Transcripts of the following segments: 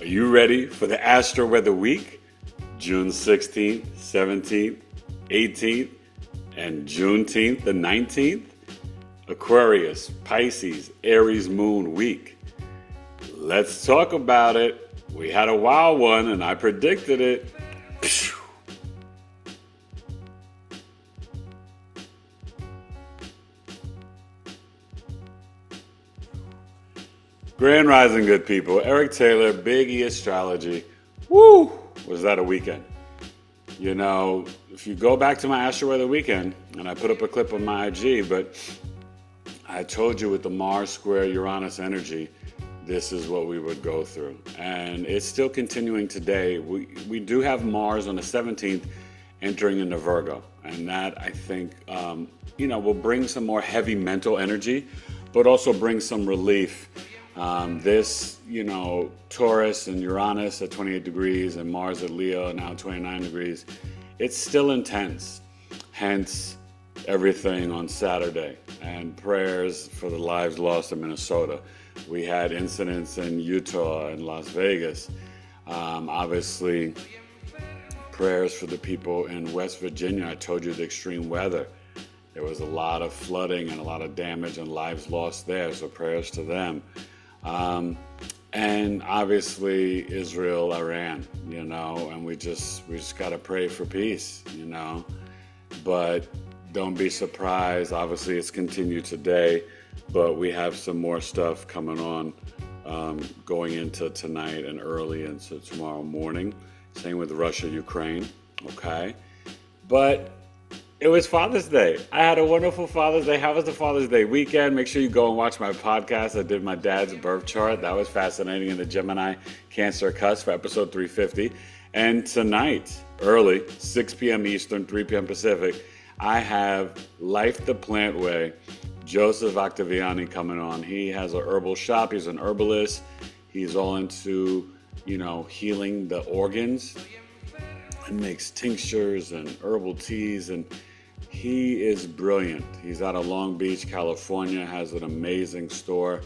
Are you ready for the Astro-Weather week? June 16th, 17th, 18th, and Juneteenth, the 19th? Aquarius, Pisces, Aries Moon week. Let's talk about it. We had a wild one and I predicted it. Grand Rising, good people. Eric Taylor, Big E Astrology. Woo! Was that a weekend? You know, if you go back to my Astro-Weather weekend, and I put up a clip on my IG, but I told you with the Mars square Uranus energy, this is what we would go through. And it's still continuing today. We do have Mars on the 17th entering into Virgo. And that, I think, will bring some more heavy mental energy, but also bring some relief. Taurus and Uranus at 28 degrees and Mars at Leo now 29 degrees, it's still intense. Hence, everything on Saturday and prayers for the lives lost in Minnesota. We had incidents in Utah and Las Vegas. Obviously, prayers for the people in West Virginia. I told you the extreme weather. There was a lot of flooding and a lot of damage and lives lost there, so prayers to them. And obviously Israel, Iran, and we just got to pray for peace, but don't be surprised. Obviously it's continued today, but we have some more stuff coming on, going into tonight and early into tomorrow morning. Same with Russia, Ukraine. Okay. But it was Father's Day. I had a wonderful Father's Day. How was the Father's Day weekend? Make sure you go and watch my podcast. I did my dad's birth chart. That was fascinating in the Gemini Cancer cusp for episode 350. And tonight, early, 6 p.m. Eastern, 3 p.m. Pacific, I have Life the Plant Way, Joseph Octaviani coming on. He has a herbal shop. He's an herbalist. He's all into, healing the organs and makes tinctures and herbal teas, and he is brilliant. He's out of Long Beach, California, has an amazing store.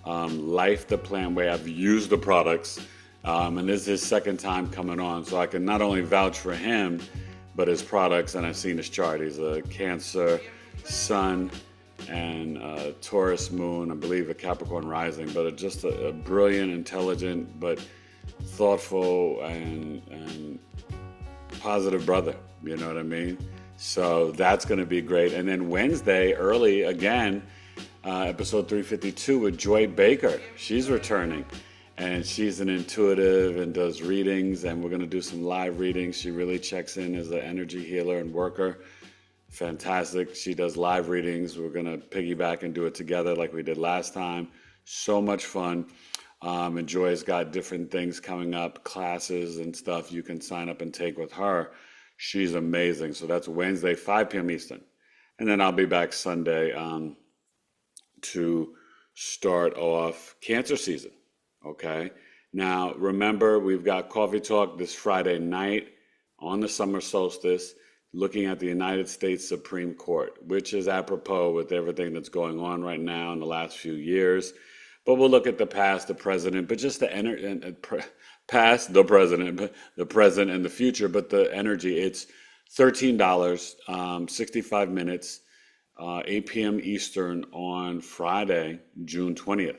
Life the Plant Way. I've used the products, and this is his second time coming on, so I can not only vouch for him, but his products, and I've seen his chart. He's a Cancer, Sun, and Taurus Moon, I believe a Capricorn Rising, but just a brilliant, intelligent, but thoughtful and positive brother, you know what I mean? So that's going to be great. And then Wednesday, early again, episode 352 with Joy Baker. She's returning, and she's an intuitive and does readings, and we're going to do some live readings. She really checks in as an energy healer and worker. Fantastic. She does live readings. We're going to piggyback and do it together like we did last time. So much fun. And Joy's got different things coming up, classes and stuff you can sign up and take with her. She's amazing. So that's Wednesday, 5 p.m. Eastern. And then I'll be back Sunday to start off Cancer season. Okay. Now, remember, we've got Coffee Talk this Friday night on the summer solstice, looking at the United States Supreme Court, which is apropos with everything that's going on right now in the last few years. But we'll look at the past, the president, but just the past, the president, the present, and the future. But the energy, it's $13, 65 minutes, 8 p.m. Eastern on Friday, June 20th.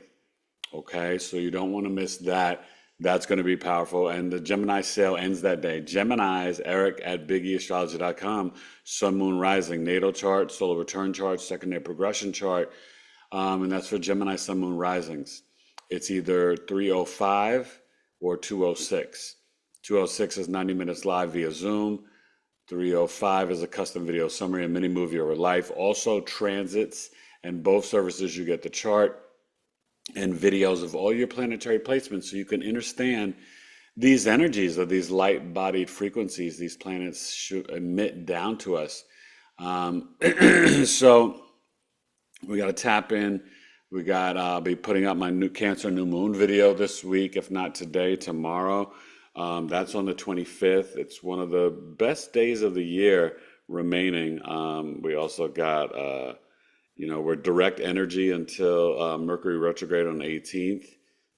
Okay, so you don't want to miss that. That's going to be powerful. And the Gemini sale ends that day. Gemini's, Eric at BigEAstrology.com, Sun, Moon, Rising, natal chart, solar return chart, secondary progression chart. And that's for Gemini, Sun, Moon, Risings. It's either 305 or 206. 206 is 90 minutes live via Zoom. 305 is a custom video summary and mini movie over life. Also transits, and both services you get the chart and videos of all your planetary placements so you can understand these energies of these light-bodied frequencies these planets should emit down to us. So we got to tap in. I'll be putting up my new Cancer New Moon video this week, if not today, tomorrow. That's on the 25th. It's one of the best days of the year remaining. We also got, we're direct energy until Mercury retrograde on the 18th.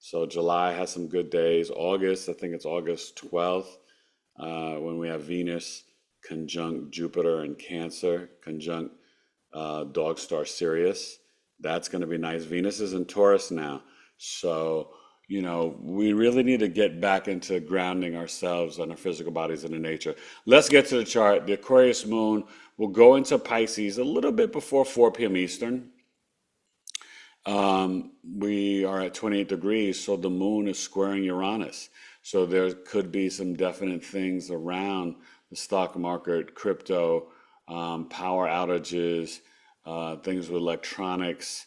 So July has some good days. August, I think it's August 12th, when we have Venus conjunct Jupiter in Cancer, conjunct dog star Sirius. That's going to be nice. Venus is in Taurus now. So, we really need to get back into grounding ourselves and our physical bodies into nature. Let's get to the chart. The Aquarius Moon will go into Pisces a little bit before 4 p.m. Eastern. We are at 28 degrees, so the moon is squaring Uranus. So there could be some definite things around the stock market, crypto, power outages, things with electronics,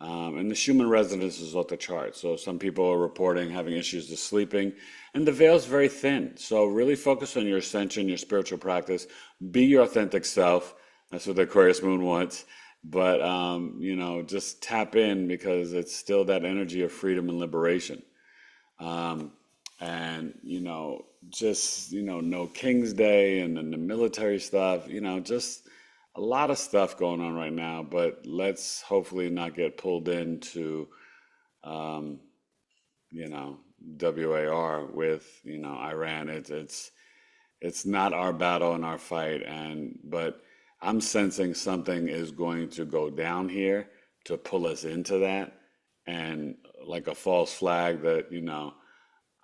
and the Schumann resonance is off the chart. So some people are reporting having issues with sleeping, and the veil is very thin. So really focus on your ascension, your spiritual practice. Be your authentic self. That's what the Aquarius Moon wants. But, just tap in because it's still that energy of freedom and liberation. And, no King's Day and then the military stuff, just a lot of stuff going on right now. But let's hopefully not get pulled into, WAR with, Iran. It's not our battle and our fight. But I'm sensing something is going to go down here to pull us into that, and like a false flag that,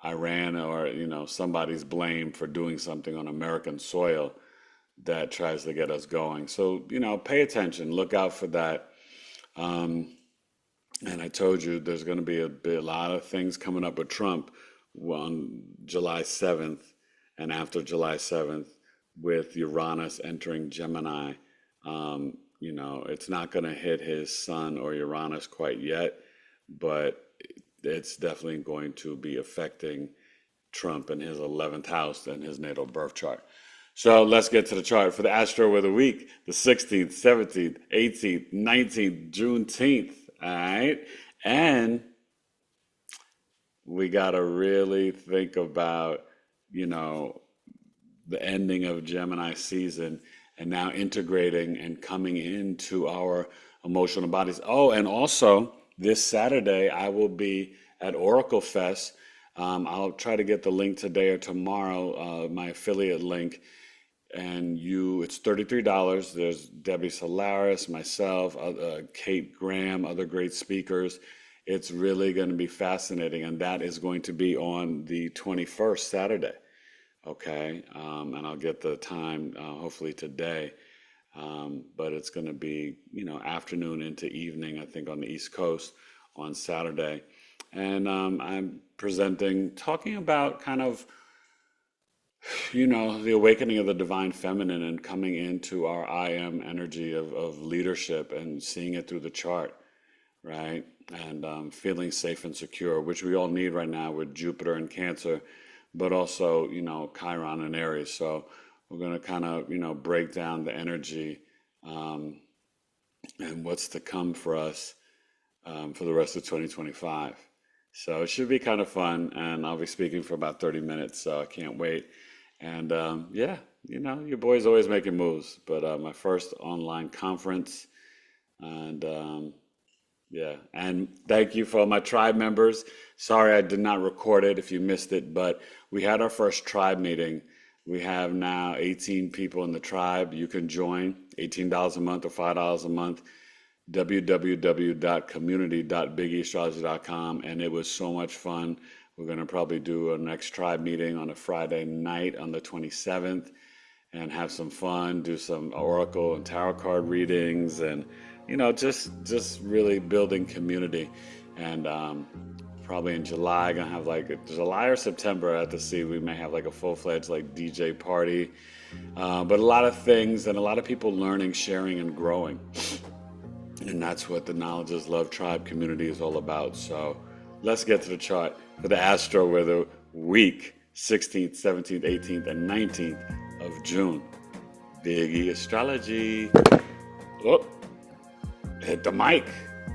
Iran or, somebody's blamed for doing something on American soil that tries to get us going. So, pay attention, look out for that. And I told you there's going to be a lot of things coming up with Trump on July 7th and after July 7th, with Uranus entering Gemini. It's not going to hit his sun or Uranus quite yet, but it's definitely going to be affecting Trump in his 11th house and his natal birth chart. So let's get to the chart for the Astro-Weather week, the 16th, 17th, 18th, 19th, Juneteenth. All right. And we got to really think about, the ending of Gemini season and now integrating and coming into our emotional bodies. Oh, and also this Saturday, I will be at Oracle Fest. I'll try to get the link today or tomorrow, my affiliate link. And it's $33. There's Debbie Solaris, myself, Kate Graham, other great speakers. It's really going to be fascinating. And that is going to be on the 21st, Saturday. Okay. And I'll get the time, hopefully today. But it's going to be, afternoon into evening, I think, on the East Coast on Saturday. And I'm talking about kind of, the awakening of the divine feminine and coming into our I am energy of leadership and seeing it through the chart, right? And feeling safe and secure, which we all need right now with Jupiter and Cancer, but also, Chiron and Aries. So we're going to kind of, break down the energy and what's to come for us for the rest of 2025. So it should be kind of fun, and I'll be speaking for about 30 minutes, so I can't wait. And your boy's always making moves, but my first online conference, and and thank you for all my tribe members. Sorry I did not record it if you missed it, but we had our first tribe meeting. We have now 18 people in the tribe. You can join, $18 a month or $5 a month, www.community.BigEAstrology.com, and it was so much fun. We're going to probably do a next tribe meeting on a Friday night on the 27th and have some fun, do some oracle and tarot card readings, and, just really building community. And probably in July, going to have July or September, I have to see, we may have a full-fledged DJ party. But a lot of things and a lot of people learning, sharing, and growing. And that's what the Knowledge is Love Tribe community is all about. So let's get to the chart for the Astro-Weather week, 16th, 17th, 18th, and 19th of June. BigEAstro Astrology. Oh, hit the mic.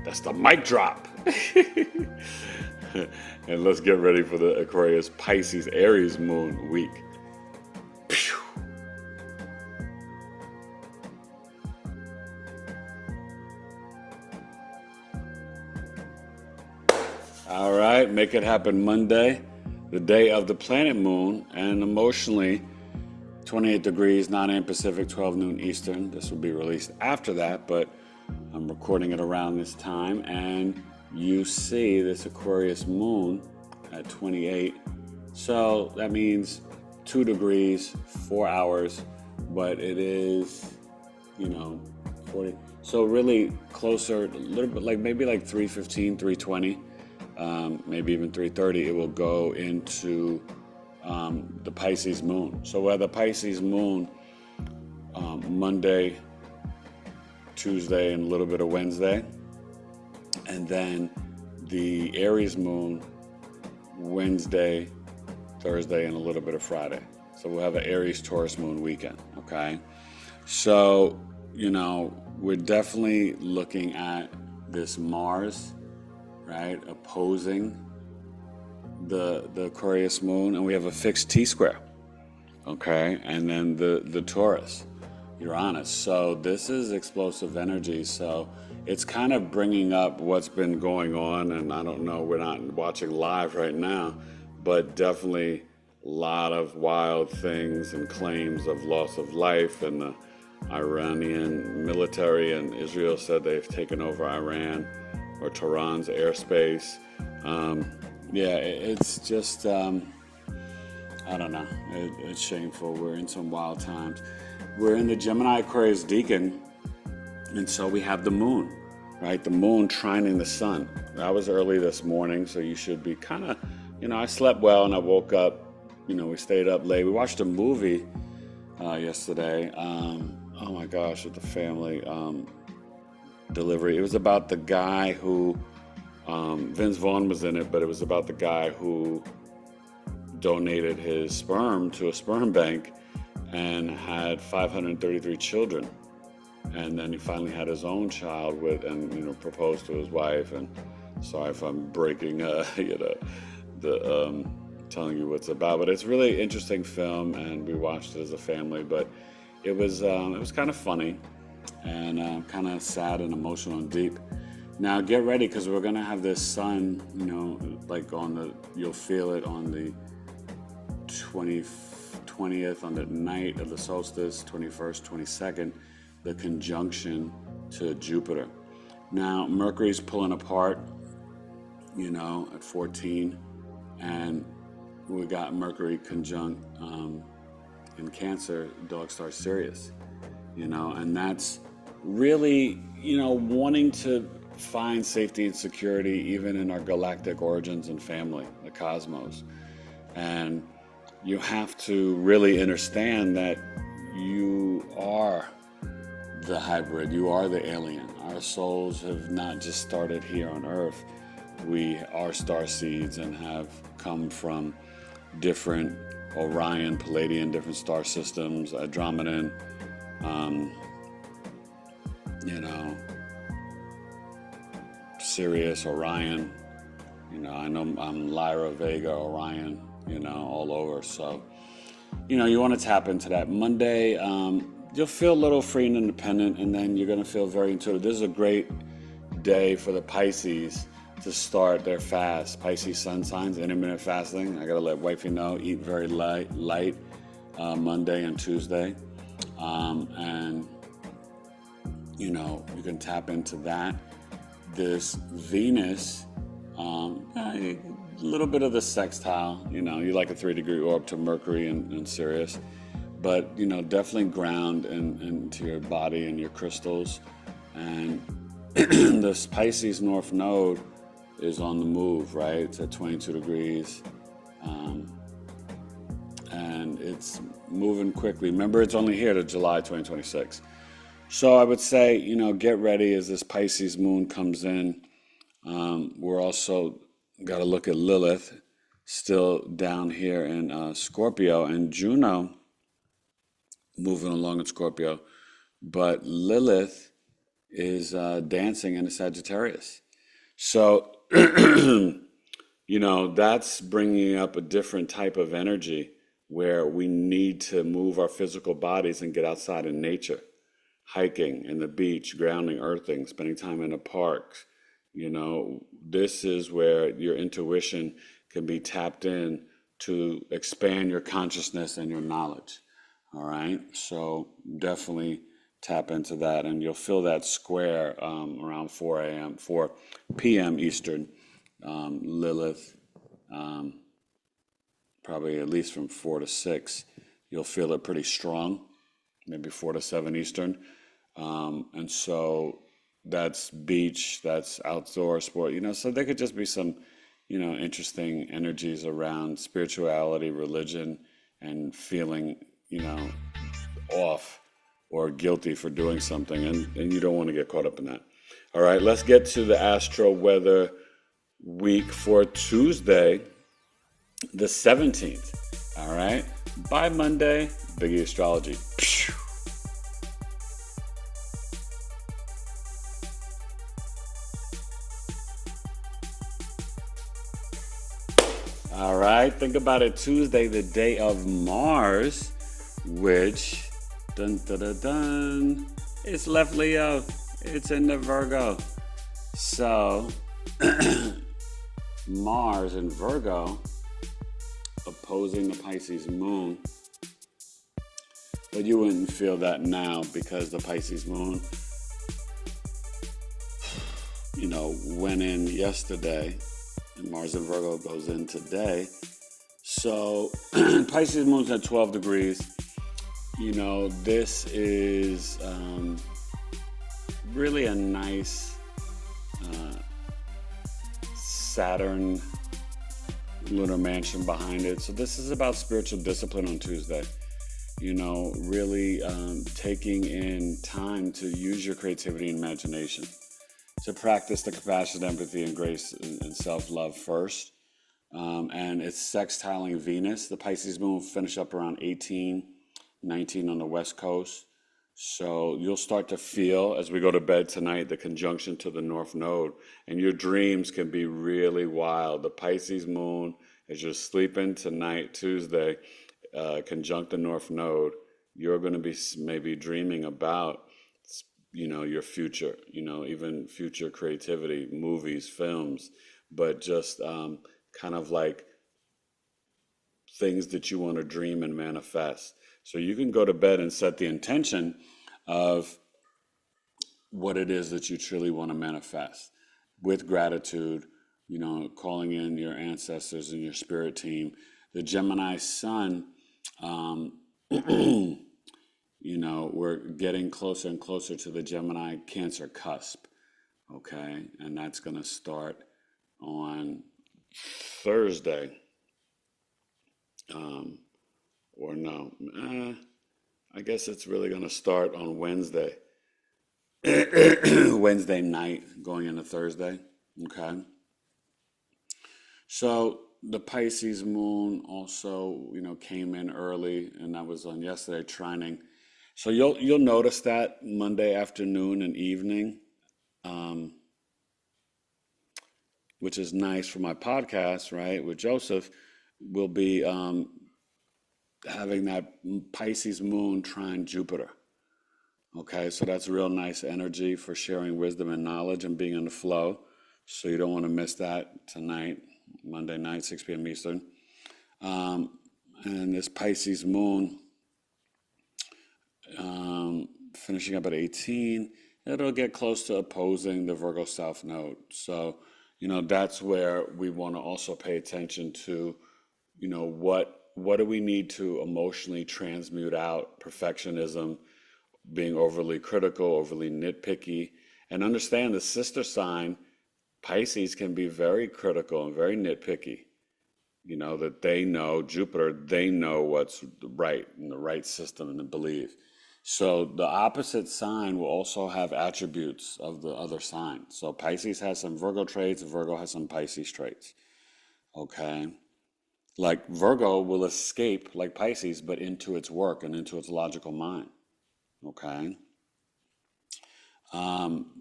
That's the mic drop. And let's get ready for the Aquarius Pisces Aries Moon week. Pew. All right. right, make it happen Monday, the day of the planet moon, and emotionally, 28 degrees, 9 a.m. Pacific, 12 noon Eastern. This will be released after that, but I'm recording it around this time, and you see this Aquarius Moon at 28. So that means 2 degrees, 4 hours, but it is, 40. So really closer, a little bit like maybe like 3:15, 3:20, maybe even 3:30, it will go into the Pisces Moon. So we have the Pisces Moon Monday, Tuesday, and a little bit of Wednesday. And then the Aries Moon Wednesday, Thursday, and a little bit of Friday. So we'll have an Aries Taurus Moon weekend, okay? So, we're definitely looking at this Mars, right, opposing the Aquarius Moon, and we have a fixed T-square, okay? And then the Taurus, Uranus. So this is explosive energy. So it's kind of bringing up what's been going on, and I don't know, we're not watching live right now, but definitely a lot of wild things and claims of loss of life, and the Iranian military and Israel said they've taken over Iran or Tehran's airspace. It's just, I don't know, it's shameful. We're in some wild times. We're in the Gemini Aquarius Deacon, and so we have the moon, right? The moon trining the sun. That was early this morning, so you should be kind of, I slept well and I woke up, we stayed up late. We watched a movie yesterday. Oh my gosh, with the family delivery. It was about the guy who, Vince Vaughn was in it, but it was about the guy who donated his sperm to a sperm bank and had 533 children. And then he finally had his own child and proposed to his wife. And sorry if I'm breaking, telling you what's about, but it's a really interesting film, and we watched it as a family. But it was kind of funny and kind of sad and emotional and deep. Now get ready, because we're gonna have this sun, you'll feel it on the 20th on the night of the solstice, 21st, 22nd, the conjunction to Jupiter. Now Mercury's pulling apart, at 14, and we got Mercury conjunct in Cancer, dog star Sirius, and that's really, wanting to find safety and security even in our galactic origins and family, the cosmos. And you have to really understand that you are the hybrid, you are the alien. Our souls have not just started here on Earth. We are star seeds and have come from different Orion, Palladian, different star systems, Andromedan, Sirius, Orion, I know I'm Lyra, Vega, Orion, all over. So, you want to tap into that. Monday, you'll feel a little free and independent, and then you're going to feel very intuitive. This is a great day for the Pisces to start their fast. Pisces sun signs, intermittent fasting. I got to let wifey know, eat very light Monday and Tuesday. And, you can tap into that. This Venus, a little bit of the sextile, you like a 3-degree orb to Mercury and Sirius, but, definitely ground into your body and your crystals. And this Pisces North Node is on the move, right? It's at 22 degrees, and it's moving quickly. Remember, it's only here to July 2026. So I would say, get ready as this Pisces moon comes in. We're also got to look at Lilith, still down here in Scorpio, and Juno moving along in Scorpio. But Lilith is dancing in a Sagittarius. So, that's bringing up a different type of energy where we need to move our physical bodies and get outside in nature. Hiking, in the beach, grounding, earthing, spending time in a park, This is where your intuition can be tapped in to expand your consciousness and your knowledge. All right. So definitely tap into that, and you'll feel that square around 4 p.m. Eastern. Lilith, probably at least from 4 to 6. You'll feel it pretty strong, maybe 4 to 7 Eastern. And so that's beach, that's outdoor sport, so there could just be some, interesting energies around spirituality, religion, and feeling, off or guilty for doing something. And you don't want to get caught up in that. All right, let's get to the Astro-Weather week for Tuesday, the 17th. All right, by Monday, Big E Astrology. All right, think about it. Tuesday, the day of Mars, which, dun dun dun dun, it's left Leo. It's in the Virgo. So, Mars in Virgo opposing the Pisces Moon. But you wouldn't feel that now because the Pisces Moon, went in yesterday. And Mars in Virgo goes in today. So Pisces Moon's at 12 degrees. This is really a nice Saturn lunar mansion behind it. So this is about spiritual discipline on Tuesday. Really taking in time to use your creativity and imagination, to practice the compassion, empathy, and grace and self-love first. And it's sextiling Venus. The Pisces Moon will finish up around 18, 19 on the West Coast. So you'll start to feel, as we go to bed tonight, the conjunction to the North Node. And your dreams can be really wild. The Pisces Moon, as you're sleeping tonight, Tuesday, conjunct the North Node, you're going to be maybe dreaming about your future, even future creativity, movies, films, but just kind of like things that you want to dream and manifest. So you can go to bed and set the intention of what it is that you truly want to manifest with gratitude, calling in your ancestors and your spirit team. The Gemini sun, we're getting closer and closer to the Gemini Cancer cusp, okay? And that's going to start on Thursday. Or no, I guess it's really going to start on Wednesday. Wednesday night going into Thursday, okay? So the Pisces Moon also, came in early, and that was on yesterday, trining. So you'll notice that Monday afternoon and evening, which is nice for my podcast, right? With Joseph, we'll be having that Pisces Moon trine Jupiter. Okay, so that's real nice energy for sharing wisdom and knowledge and being in the flow. So you don't want to miss that tonight, Monday night, 6 p.m. Eastern. And this Pisces Moon, finishing up at 18, it'll get close to opposing the Virgo South Node. So, that's where we want to also pay attention to, what do we need to emotionally transmute out perfectionism, being overly critical, overly nitpicky, and understand the sister sign, Pisces, can be very critical and very nitpicky. That they know, Jupiter, they know what's right in the right system and the belief. So the opposite sign will also have attributes of the other sign. So Pisces has some Virgo traits, Virgo has some Pisces traits. Okay? Like Virgo will escape like Pisces, but into its work and into its logical mind. Okay?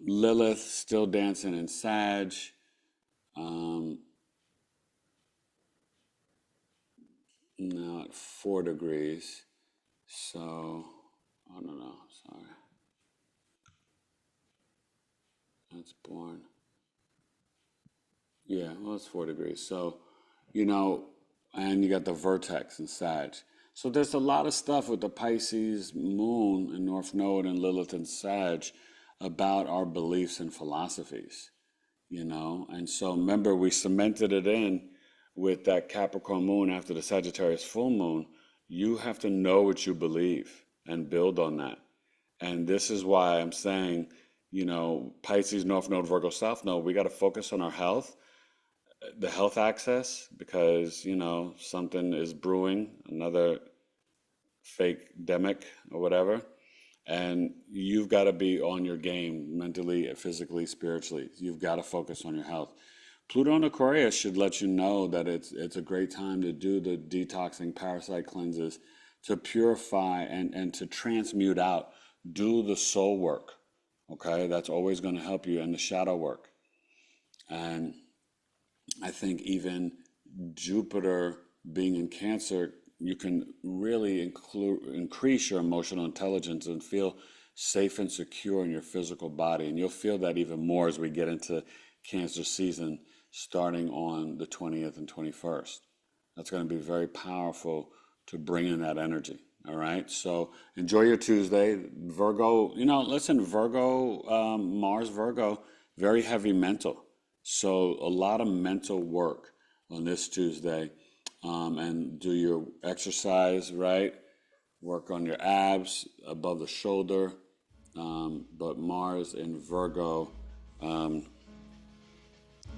Lilith still dancing in Sag. Now at 4 degrees. So, oh no, sorry. That's born. Yeah, well, it's 4 degrees. So, you know, and you got the vertex in Sag. So there's a lot of stuff with the Pisces moon and North Node and Lilith and Sag about our beliefs and philosophies, you know? And so remember, we cemented it in with that Capricorn moon after the Sagittarius full moon. You have to know what you believe and build on that. And this is why I'm saying, you know, Pisces, North Node, Virgo, South Node, we got to focus on our health, the health access, because, you know, something is brewing, another fake demic or whatever. And you've got to be on your game mentally, physically, spiritually. You've got to focus on your health. Pluto in Aquarius should let you know that it's a great time to do the detoxing parasite cleanses, to purify and to transmute out. Do the soul work, okay? That's always going to help you, and the shadow work. And I think even Jupiter being in Cancer, you can really increase your emotional intelligence and feel safe and secure in your physical body. And you'll feel that even more as we get into Cancer season, starting on the 20th and 21st. That's going to be very powerful to bring in that energy. All right. So enjoy your Tuesday. Virgo, you know, listen, Virgo, Mars, Virgo, very heavy mental. So a lot of mental work on this Tuesday, and do your exercise, right? Work on your abs above the shoulder. But Mars in Virgo, um,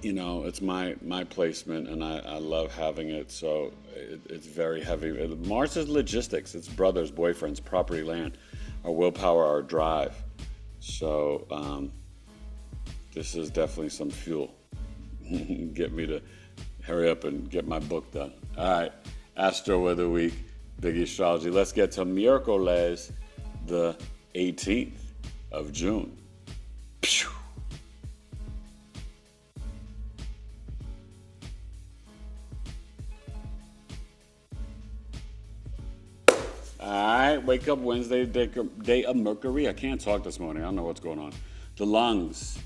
you know, it's my placement, and I love having it. So it's very heavy. Mars is logistics. It's brothers, boyfriends, property, land, our willpower, our drive. So this is definitely some fuel. Get me to hurry up and get my book done. All right, Astro-Weather Week, Big Astrology. Let's get to Miércoles, the 18th of June. Pew! All right, wake up Wednesday, day of Mercury. I can't talk this morning. I don't know what's going on. The lungs,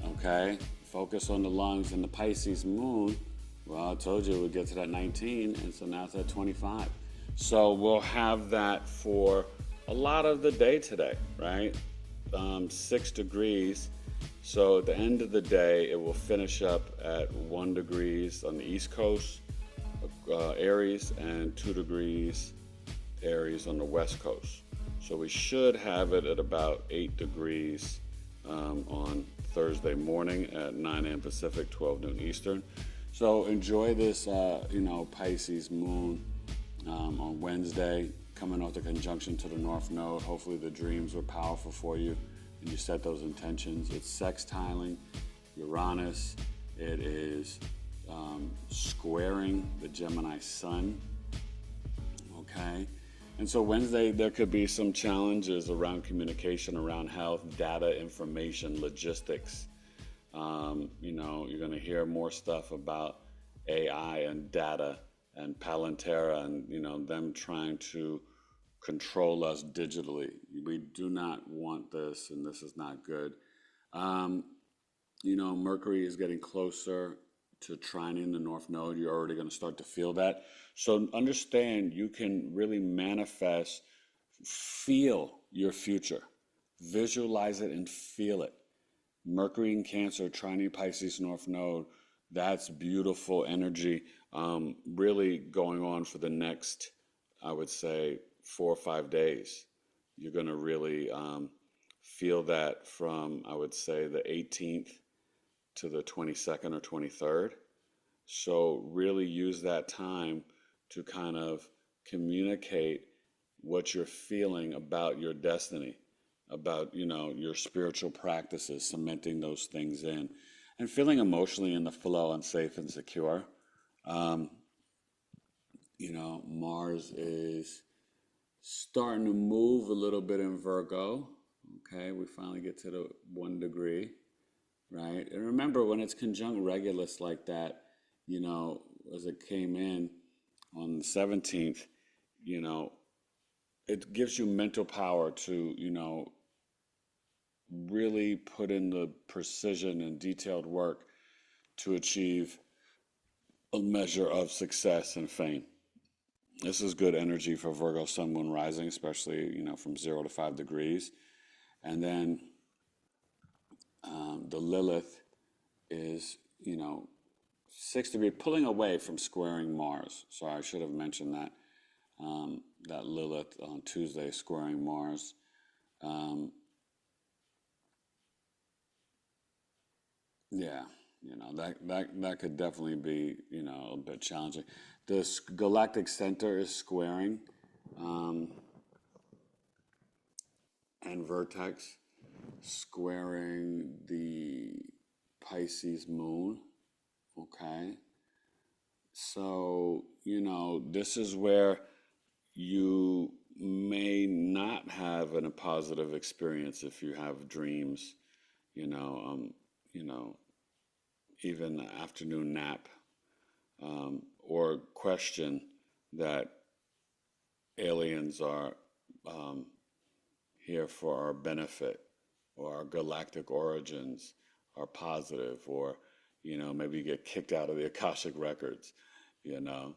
okay? Focus on the lungs and the Pisces moon. Well, I told you we'd get to that 19, and so now it's at 25. So we'll have that for a lot of the day today, right? 6 degrees. So at the end of the day, it will finish up at 1 degrees on the East Coast, Aries, and 2 degrees Aries on the West Coast. So we should have it at about 8 degrees on Thursday morning at 9 a.m. Pacific, 12 noon Eastern. So enjoy this, Pisces moon on Wednesday, coming off the conjunction to the North Node. Hopefully the dreams were powerful for you and you set those intentions. It's sextiling Uranus. It is squaring the Gemini sun. Okay. And so Wednesday, there could be some challenges around communication, around health, data, information, logistics. You're going to hear more stuff about AI and data and Palantera and, them trying to control us digitally. We do not want this, and this is not good. Mercury is getting closer to trining the North Node. You're already going to start to feel that. So understand you can really manifest, feel your future, visualize it and feel it. Mercury in Cancer, trining Pisces North Node, that's beautiful energy, really going on for the next, I would say, 4 or 5 days. You're going to really feel that from, I would say, the 18th to the 22nd or 23rd. So really use that time to kind of communicate what you're feeling about your destiny, about, your spiritual practices, cementing those things in, and feeling emotionally in the flow and safe and secure. Mars is starting to move a little bit in Virgo. Okay, we finally get to the 1 degree, right? And remember, when it's conjunct Regulus like that, as it came in on the 17th, it gives you mental power to, really put in the precision and detailed work to achieve a measure of success and fame. This is good energy for Virgo Sun Moon Rising, especially, from 0 to 5 degrees. And then the Lilith is, 6 degrees, pulling away from squaring Mars. So I should have mentioned that. That Lilith on Tuesday squaring Mars. Yeah, that could definitely be, a bit challenging. The galactic center is squaring, and vertex squaring the Pisces Moon. Okay. So, this is where you may not have a positive experience if you have dreams, you know, um, you know, even an afternoon nap, or question that aliens are um, here for our benefit, or our galactic origins are positive, or, maybe you get kicked out of the Akashic records, you know.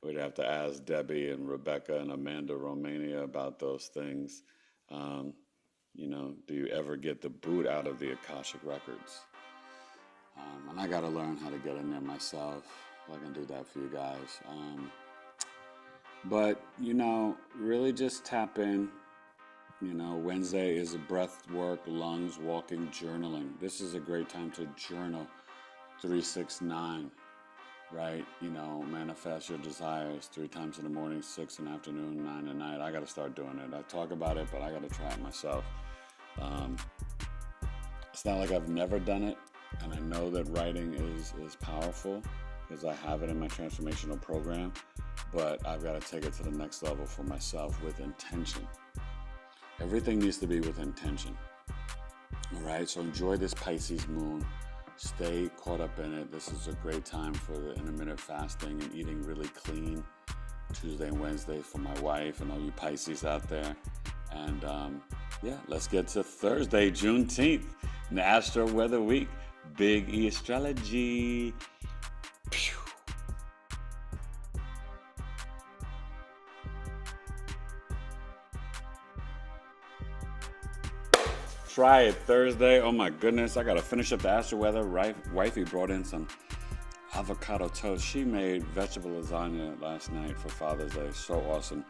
We'd have to ask Debbie and Rebecca and Amanda Romania about those things. Um, do you ever get the boot out of the Akashic records? And I got to learn how to get in there myself. I can do that for you guys. But, really just tap in. Wednesday is breath work, lungs, walking, journaling. This is a great time to journal. 369, right? Manifest your desires 3 times in the morning, 6 in the afternoon, 9 at night. I got to start doing it. I talk about it, but I got to try it myself. It's not like I've never done it, and I know that writing is powerful because I have it in my transformational program, but I've got to take it to the next level for myself with intention. Everything needs to be with intention. All right, so enjoy this Pisces moon. Stay caught up in it. This is a great time for the intermittent fasting and eating really clean. Tuesday and Wednesday for my wife and all you Pisces out there. And let's get to Thursday, Juneteenth, the Astro-Weather week. Big E Astrology. Pew. Try it Thursday. Oh my goodness, I gotta finish up the Astro-Weather. Wifey brought in some avocado toast. She made vegetable lasagna last night for Father's Day. So awesome.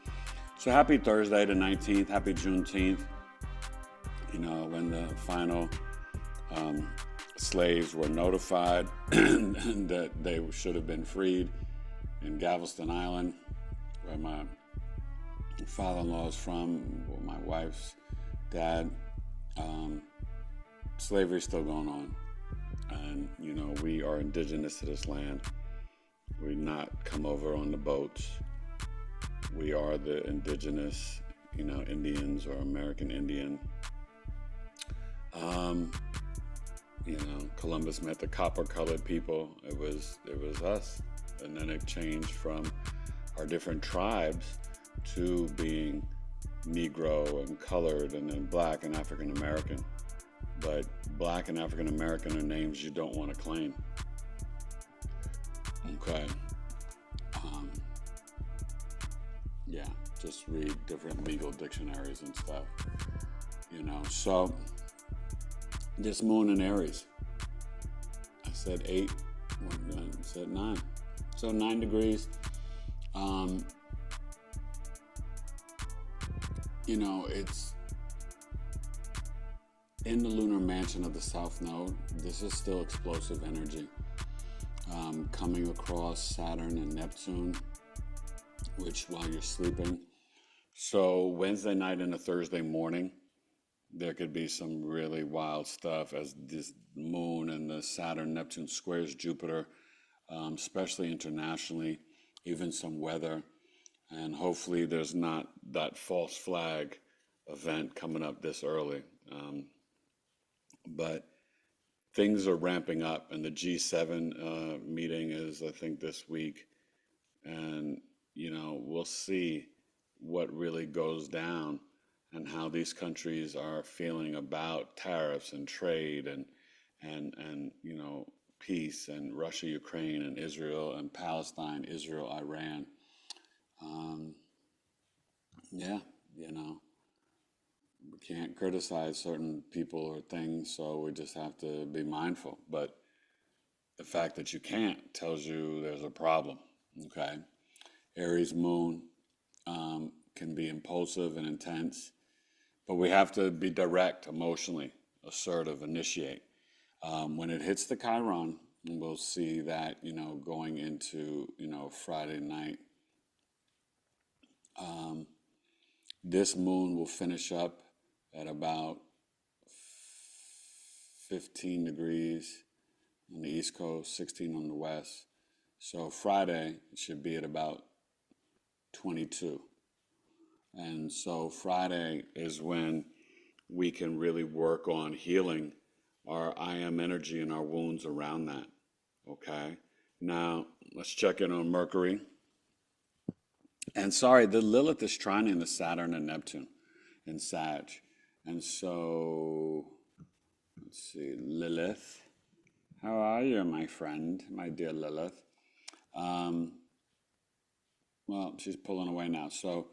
So happy Thursday the 19th. Happy Juneteenth. When the final slaves were notified that they should have been freed in Galveston Island, where my father-in-law is from, where my wife's dad. Slavery's still going on, and we are indigenous to this land. We not come over on the boats. We are the indigenous, Indians or American Indian. Columbus met the copper-colored people. It was us, and then it changed from our different tribes to being Negro and colored, and then Black and African American. But Black and African American are names you don't want to claim. Okay. Just read different legal dictionaries and stuff. So this moon in Aries. I said 8, I said 9. So 9 degrees. It's in the lunar mansion of the South Node. This is still explosive energy coming across Saturn and Neptune, which while you're sleeping. So Wednesday night and a Thursday morning, there could be some really wild stuff as this moon and the Saturn Neptune squares Jupiter, especially internationally, even some weather. And hopefully there's not that false flag event coming up this early. But things are ramping up, and the G7 meeting is, I think, this week. And, we'll see what really goes down and how these countries are feeling about tariffs and trade and peace, and Russia, Ukraine, and Israel, and Palestine, Israel, Iran. Yeah, you know, we can't criticize certain people or things, so we just have to be mindful. But the fact that you can't tells you there's a problem, okay? Aries Moon can be impulsive and intense, but we have to be direct, emotionally, assertive, initiate. When it hits the Chiron, we'll see that, you know, going into, you know, Friday night, this moon will finish up at about 15 degrees on the East Coast, 16 on the West. So Friday it should be at about 22. And so Friday is when we can really work on healing our I am energy and our wounds around that. Okay. Now let's check in on Mercury. And sorry, the Lilith is trining the Saturn and Neptune in Sag. And so let's see, Lilith. How are you, my friend, my dear Lilith? Well, she's pulling away now. So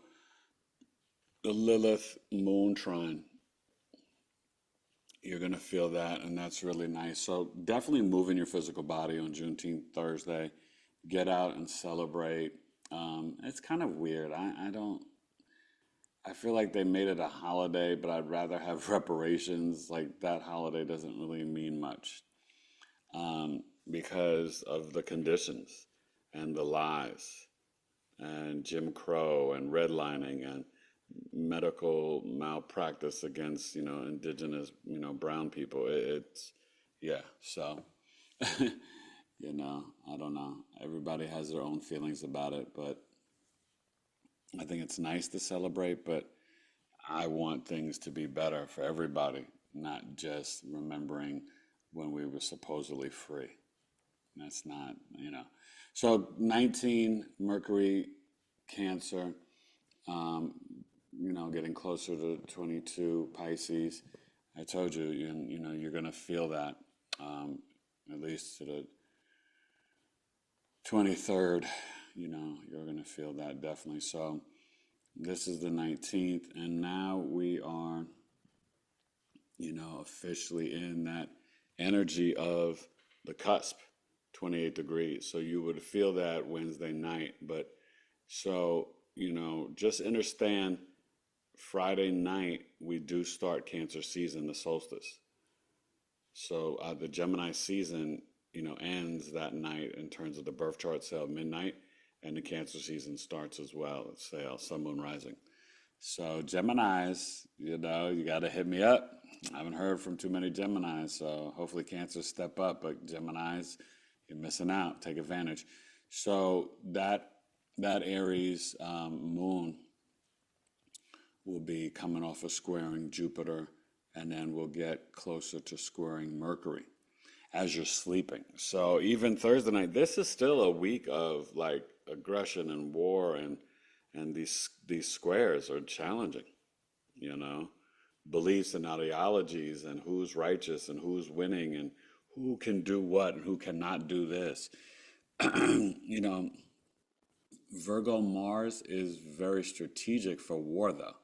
the Lilith moon trine, you're going to feel that, and that's really nice. So definitely move in your physical body on Juneteenth, Thursday. Get out and celebrate. It's kind of weird. I feel like they made it a holiday, but I'd rather have reparations. Like that holiday doesn't really mean much because of the conditions and the lies and Jim Crow and redlining and medical malpractice against, you know, indigenous, you know, brown people. It's, yeah, so, you know, I don't know. Everybody has their own feelings about it, but I think it's nice to celebrate, but I want things to be better for everybody, not just remembering when we were supposedly free. That's not, you know. So 19, Mercury, Cancer, you know, getting closer to 22, Pisces. I told you, you know, you're going to feel that at least to the 23rd, you know, you're going to feel that definitely. So this is the 19th, and now we are, you know, officially in that energy of the cusp, 28 degrees. So you would feel that Wednesday night. But so, you know, just understand Friday night, we do start Cancer season, the solstice. So the Gemini season, you know, ends that night in terms of the birth chart sale midnight, and the Cancer season starts as well. It's sale, sun, moon, rising. So Geminis, you know, you got to hit me up. I haven't heard from too many Geminis, so hopefully Cancer step up. But Geminis, you're missing out. Take advantage. So that Aries moon will be coming off of squaring Jupiter, and then we'll get closer to squaring Mercury as you're sleeping. So even Thursday night, this is still a week of like aggression and war, and these squares are challenging, you know, beliefs and ideologies and who's righteous and who's winning and who can do what and who cannot do this. You know, Virgo Mars is very strategic for war, though.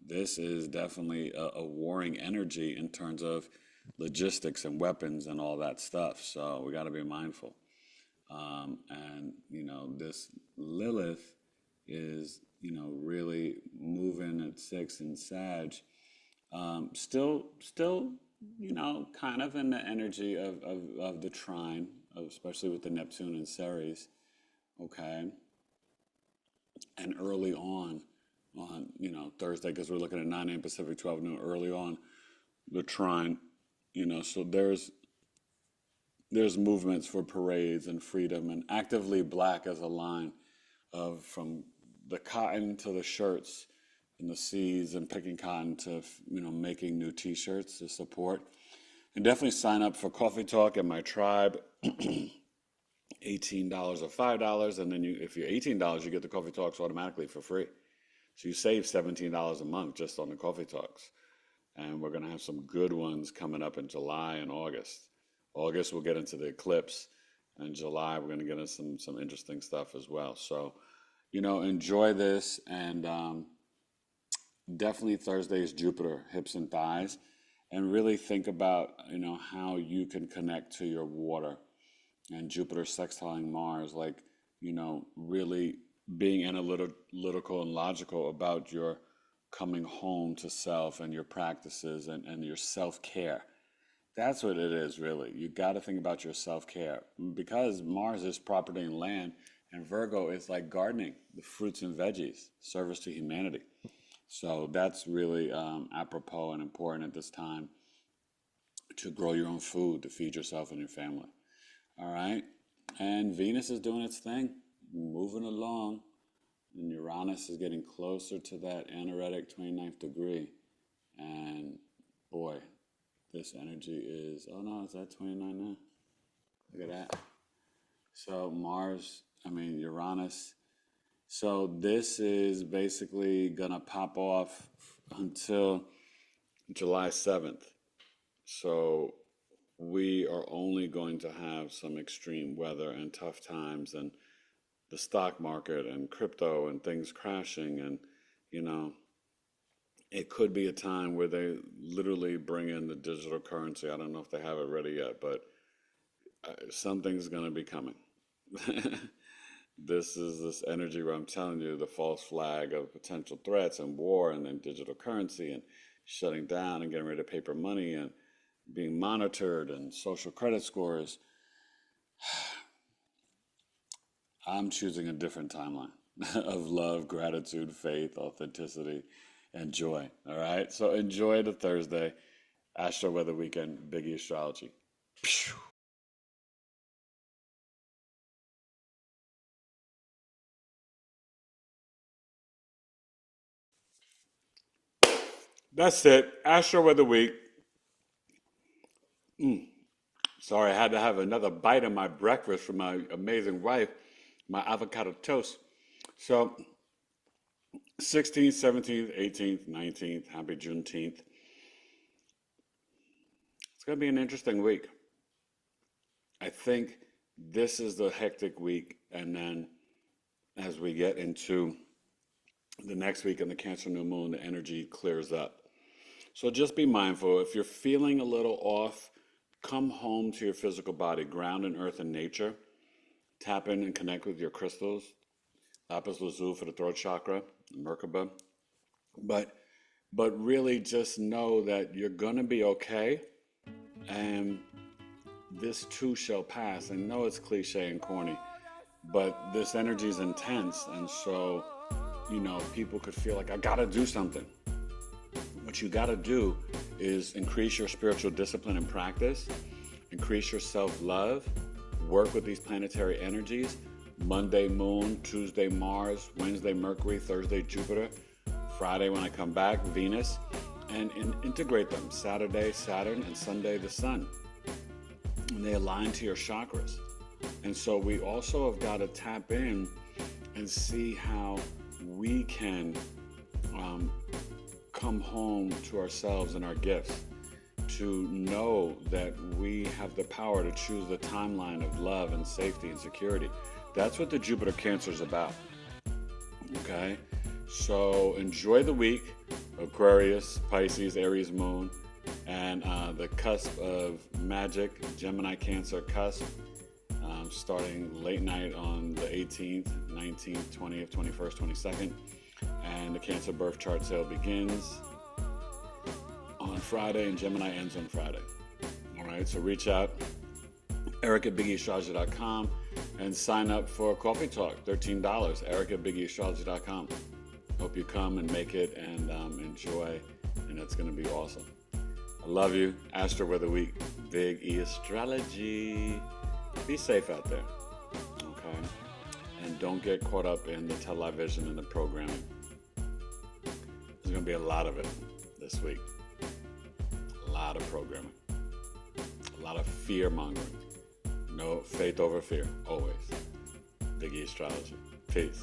This is definitely a warring energy in terms of logistics and weapons and all that stuff. So we got to be mindful. And, you know, this Lilith is, you know, really moving at 6 in Sag. Still, you know, kind of in the energy of the trine, especially with the Neptune and Ceres. Okay. And early on, you know, Thursday, because we're looking at 9 a.m. Pacific, 12 noon, early on, the trine, you know, so there's movements for parades and freedom, and actively black as a line of from the cotton to the shirts and the seeds and picking cotton to, you know, making new t-shirts to support. And definitely sign up for Coffee Talk and my tribe. $18 or $5, and then if you're $18, you get the Coffee Talks automatically for free. So you save $17 a month just on the Coffee Talks. And we're going to have some good ones coming up in July and August. August, we'll get into the eclipse. And July, we're going to get into some interesting stuff as well. So, enjoy this. And definitely Thursday is Jupiter, hips and thighs. And really think about, how you can connect to your water. And Jupiter sextiling Mars, like, really being analytical and logical about your coming home to self and your practices and your self-care. That's what it is, really. You got to think about your self-care because Mars is property and land, and Virgo is like gardening, the fruits and veggies, service to humanity. So that's really apropos and important at this time to grow your own food, to feed yourself and your family. All right? And Venus is doing its thing, moving along. And Uranus is getting closer to that anaretic 29th degree. And boy, this energy is, oh no, it's at 29 now. Look at that. So Uranus. So this is basically going to pop off until July 7th. So we are only going to have some extreme weather and tough times and the stock market and crypto and things crashing. And, it could be a time where they literally bring in the digital currency. I don't know if they have it ready yet, but something's going to be coming. This is this energy where I'm telling you the false flag of potential threats and war and then digital currency and shutting down and getting rid of paper money and being monitored and social credit scores. I'm choosing a different timeline of love, gratitude, faith, authenticity, and joy. All right? So enjoy the Thursday Astro-Weather weekend, Big E Astrology. Pew. That's it. Astro-Weather week. Sorry, I had to have another bite of my breakfast from my amazing wife, my avocado toast. So 16th, 17th, 18th, 19th, happy Juneteenth. It's going to be an interesting week. I think this is the hectic week, and then as we get into the next week in the Cancer New Moon, the energy clears up. So just be mindful. If you're feeling a little off, come home to your physical body, ground in earth and nature. Tap in and connect with your crystals. Lapis lazuli for the throat chakra, Merkaba. But really just know that you're going to be okay. And this too shall pass. I know it's cliche and corny, but this energy is intense. And so, people could feel like, I got to do something. What you got to do is increase your spiritual discipline and practice, increase your self-love, work with these planetary energies. Monday, Moon, Tuesday, Mars, Wednesday, Mercury, Thursday, Jupiter, Friday, when I come back, Venus, and integrate them. Saturday, Saturn, and Sunday, the Sun. And they align to your chakras. And so we also have got to tap in and see how we can come home to ourselves and our gifts, to know that we have the power to choose the timeline of love and safety and security. That's what the Jupiter Cancer is about. Okay? So enjoy the week, Aquarius, Pisces, Aries Moon, and the cusp of magic, Gemini Cancer cusp, starting late night on the 18th, 19th, 20th, 21st, 22nd. And the Cancer birth chart sale begins on Friday, and Gemini ends on Friday. All right, so reach out, Eric@BigEAstrology.com, and sign up for a coffee talk, $13, Eric@BigEAstrology.com. Hope you come and make it and enjoy, and it's going to be awesome. I love you. Astro-Weather week, Big E Astrology. Be safe out there, okay? And don't get caught up in the television and the programming. There's going to be a lot of it this week. A lot of programming. A lot of fear-mongering. No, faith over fear, always. Big E Astrology. Peace.